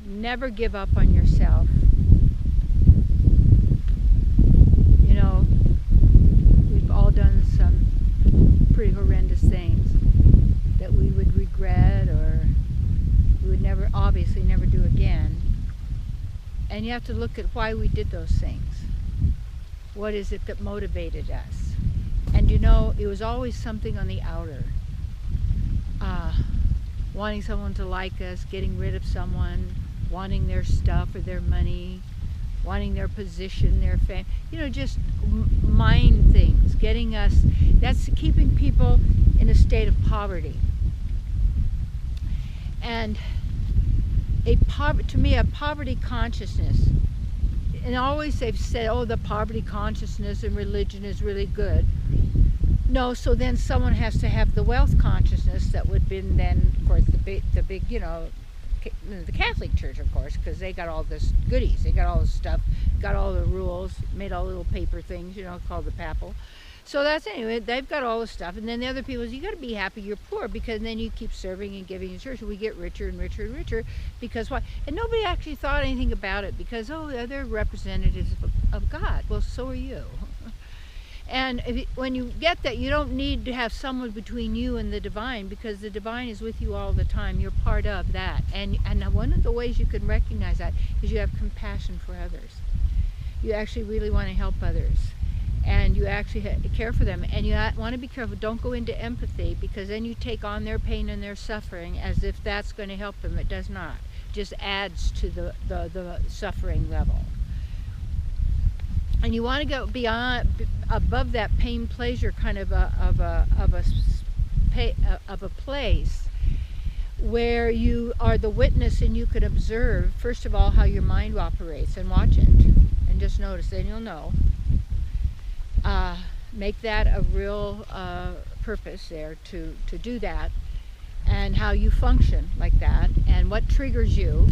never give up on yourself. You know, we've all done some pretty horrendous things that we would regret or we would never, obviously never do again. And you have to look at why we did those things. What is it that motivated us? And you know, it was always something on the outer. Wanting someone to like us, getting rid of someone, wanting their stuff or their money, wanting their position, their fame, you know, just mind things, getting us, that's keeping people in a state of poverty. And to me, a poverty consciousness, and always they've said, oh, the poverty consciousness and religion is really good. No, so then someone has to have the wealth consciousness that would be then, of course, the big, you know, the Catholic Church, of course, because they got all this goodies, they got all this stuff, got all the rules, made all little paper things, you know, called the papal. So that's, anyway, they've got all the stuff. And then the other people, you got to be happy you're poor, because then you keep serving and giving in church, and we get richer and richer and richer. Because why? And nobody actually thought anything about it, because, oh, they're representatives of God. Well, so are you. And when you get that, you don't need to have someone between you and the divine, because the divine is with you all the time. You're part of that. And one of the ways you can recognize that is you have compassion for others. You actually really want to help others. And you actually care for them. And you want to be careful. Don't go into empathy, because then you take on their pain and their suffering as if that's going to help them. It does not. It just adds to the suffering level. And you want to go above that pain pleasure kind of a place where you are the witness, and you can observe, first of all, how your mind operates, and watch it and just notice, then you'll know. Make that a real purpose there to do that, and how you function like that, and what triggers you,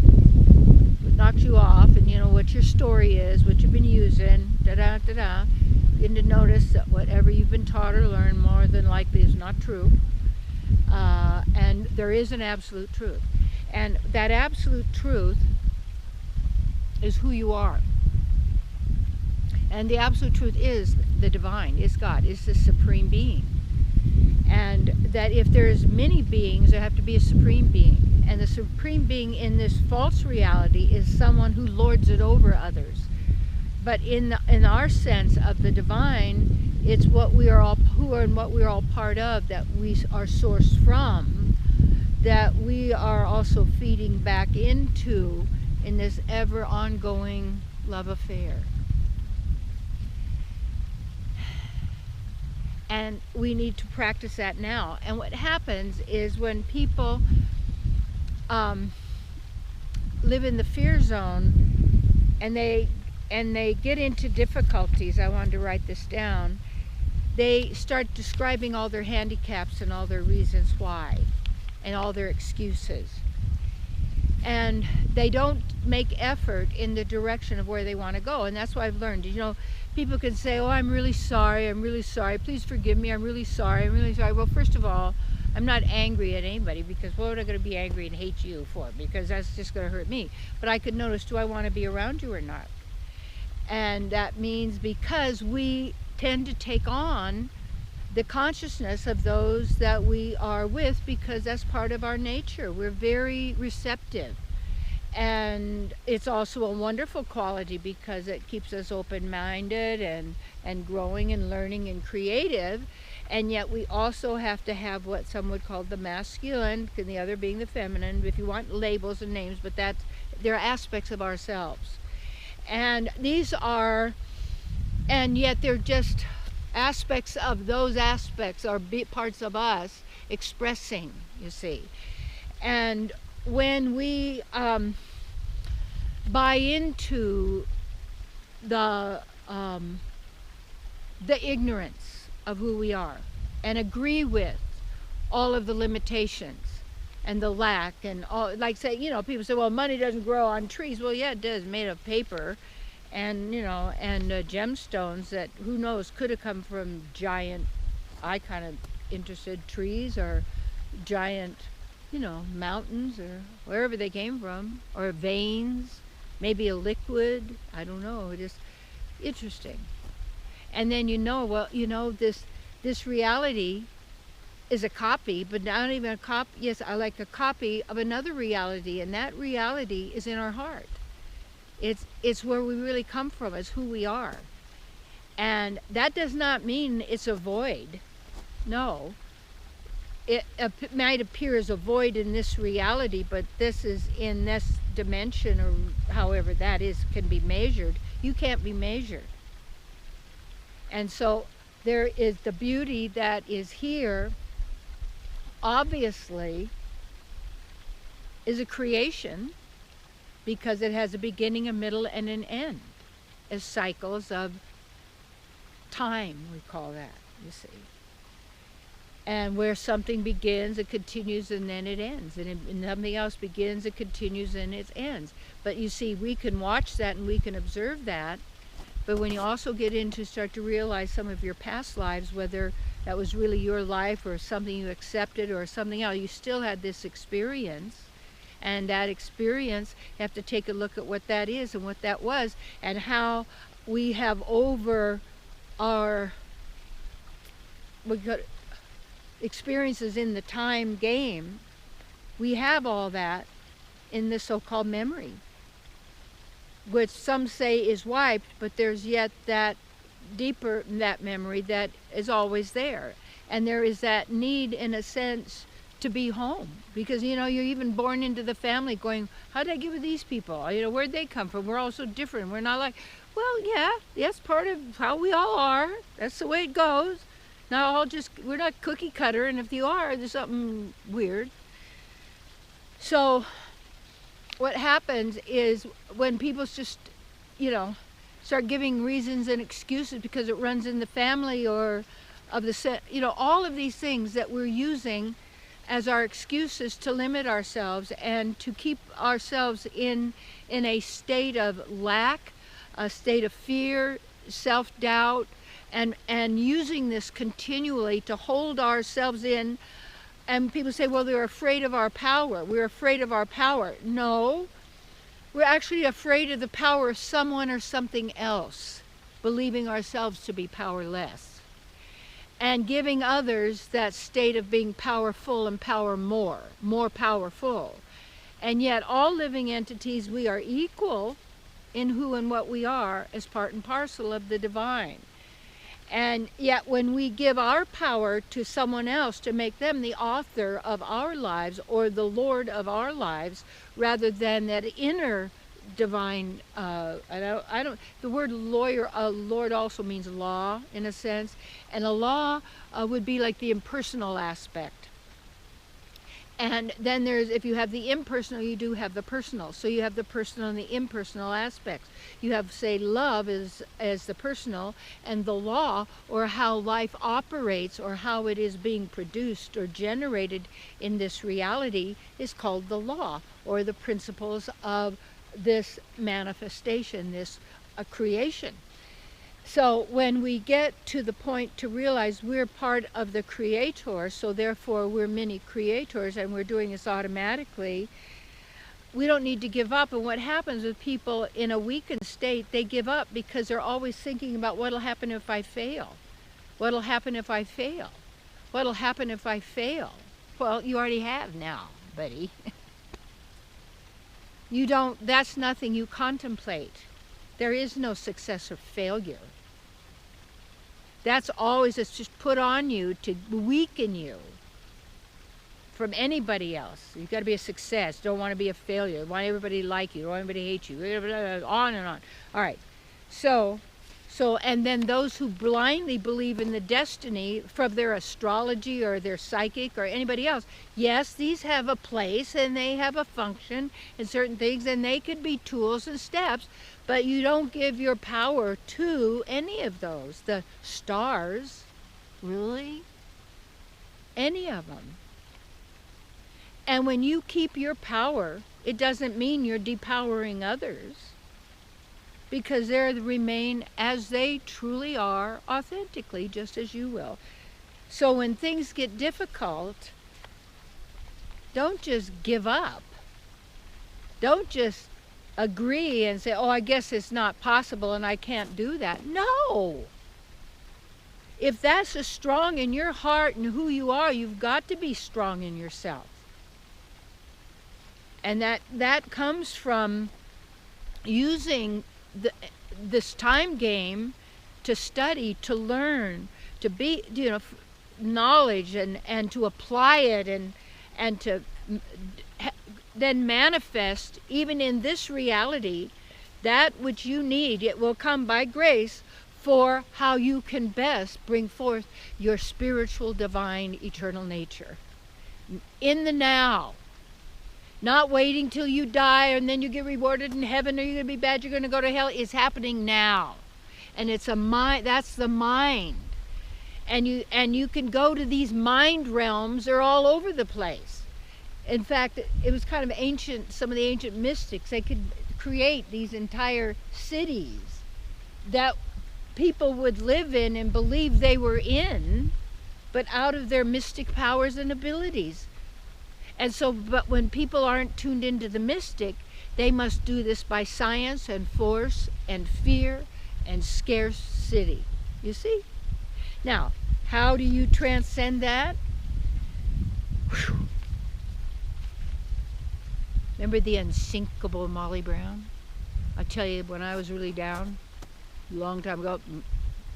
what knocks you off, and you know what your story is, what you've been using, da-da-da-da. Begin to notice that whatever you've been taught or learned more than likely is not true. And there is an absolute truth. And that absolute truth is who you are. And the absolute truth is the divine, is God, is the supreme being. And that if there's many beings, there have to be a supreme being. And the supreme being in this false reality is someone who lords it over others. But in our sense of the divine, it's what we are all, who are and what we are all part of, that we are sourced from, that we are also feeding back into in this ever ongoing love affair. And we need to practice that now. And what happens is when people live in the fear zone and they get into difficulties, I wanted to write this down, they start describing all their handicaps and all their reasons why and all their excuses. And they don't make effort in the direction of where they want to go. And that's what I've learned. You know, people can say, oh, I'm really sorry, please forgive me, I'm really sorry. Well, first of all, I'm not angry at anybody, because what am I going to be angry and hate you for? Because that's just going to hurt me. But I could notice, do I want to be around you or not? And that means, because we tend to take on the consciousness of those that we are with, because that's part of our nature. We're very receptive. And it's also a wonderful quality, because it keeps us open-minded and growing and learning and creative. And yet we also have to have what some would call the masculine, and the other being the feminine, if you want labels and names, but they're aspects of ourselves. And these are, and yet they're just aspects of those aspects, are parts of us expressing, you see. And when we buy into the ignorance of who we are, and agree with all of the limitations and the lack, and all, like, say, you know, people say, well, money doesn't grow on trees. Well, yeah, it does, made of paper, and you know, and gemstones that, who knows, could have come from giant, I kind of interested, trees, or giant mountains or wherever they came from, or veins, maybe a liquid. I don't know. It is interesting. And then this reality is a copy, but not even a copy. Yes, I like a copy of another reality, and that reality is in our heart. It's where we really come from. It's who we are. And that does not mean it's a void. No. It might appear as a void in this reality, but this is in this dimension, or however that is, can be measured. You can't be measured. And so there is the beauty that is here, obviously, is a creation, because it has a beginning, a middle, and an end, as cycles of time, we call that, you see. And where something begins, it continues, and then it ends. And something else begins, it continues, and it ends. But you see, we can watch that and we can observe that. But when you also get into start to realize some of your past lives, whether that was really your life or something you accepted or something else, you still had this experience. And that experience, you have to take a look at what that is and what that was, and how we have over our experiences in the time game. We have all that in the so-called memory, which some say is wiped, but there's yet that deeper, that memory that is always there. And there is that need, in a sense, to be home, because you're even born into the family going, how did I get with these people? Where'd they come from? We're all so different. We're not like, well, yeah, that's part of how we all are. That's the way it goes. We're not cookie cutter, and if you are, there's something weird. So what happens is when people just, start giving reasons and excuses because it runs in the family, or of the, all of these things that we're using as our excuses to limit ourselves and to keep ourselves in a state of lack, a state of fear, self-doubt, and using this continually to hold ourselves in. And people say, well, they're afraid of our power. We're afraid of our power. No, we're actually afraid of the power of someone or something else, believing ourselves to be powerless, and giving others that state of being powerful and more powerful. And yet all living entities, we are equal in who and what we are as part and parcel of the divine. And yet when we give our power to someone else to make them the author of our lives or the Lord of our lives, rather than that inner divine, the word Lord also means law, in a sense, and a law would be like the impersonal aspect. And then if you have the impersonal, you do have the personal. So you have the personal and the impersonal aspects. You have, say, love as the personal, and the law, or how life operates, or how it is being produced or generated in this reality, is called the law, or the principles of this manifestation, this creation. So when we get to the point to realize we're part of the Creator, so therefore we're many creators and we're doing this automatically, we don't need to give up. And what happens with people in a weakened state, they give up because they're always thinking about what'll happen if I fail. What'll happen if I fail? What'll happen if I fail? Well, you already have now, buddy. That's nothing you contemplate. There is no success or failure. It's just put on you to weaken you from anybody else. You've got to be a success. Don't want to be a failure. You want everybody to like you. Don't want everybody to hate you. On and on. All right. So, and then those who blindly believe in the destiny from their astrology or their psychic or anybody else, yes, these have a place and they have a function and certain things, and they could be tools and steps, but you don't give your power to any of those. The stars, really? Any of them. And when you keep your power, it doesn't mean you're depowering others, because they remain as they truly are, authentically, just as you will. So when things get difficult, don't just give up. Don't just agree and say, oh, I guess it's not possible and I can't do that. No. If that's as strong in your heart and who you are, you've got to be strong in yourself. And that comes from using this time game to study, to learn, to be, knowledge and to apply it and to then manifest even in this reality that which you need. It will come by grace for how you can best bring forth your spiritual, divine, eternal nature in the now. Not waiting till you die and then you get rewarded in heaven, or you're going to be bad, you're going to go to hell. It's happening now. And it's a mind, that's the mind. And you can go to these mind realms, they're all over the place. In fact, it was kind of ancient, some of the ancient mystics, they could create these entire cities that people would live in and believe they were in, but out of their mystic powers and abilities. And so, but when people aren't tuned into the mystic, they must do this by science and force and fear and scarcity. You see? Now, how do you transcend that? Whew. Remember the Unsinkable Molly Brown? I tell you, when I was really down, a long time ago,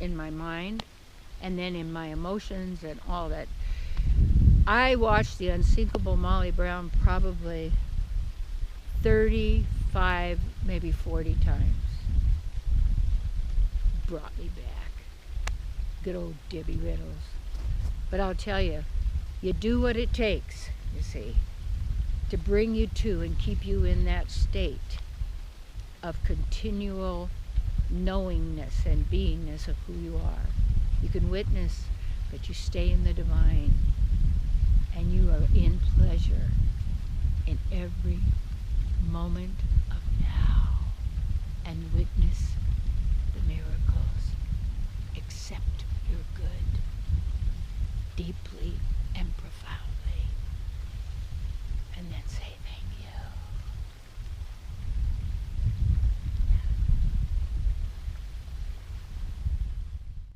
in my mind, and then in my emotions and all that, I watched the Unsinkable Molly Brown probably 35, maybe 40 times. Brought me back. Good old Debbie Reynolds. But I'll tell you, you do what it takes, you see, to bring you to and keep you in that state of continual knowingness and beingness of who you are. You can witness, but you stay in the divine. And you are in pleasure in every moment of now, and witness the miracles. Accept your good deeply.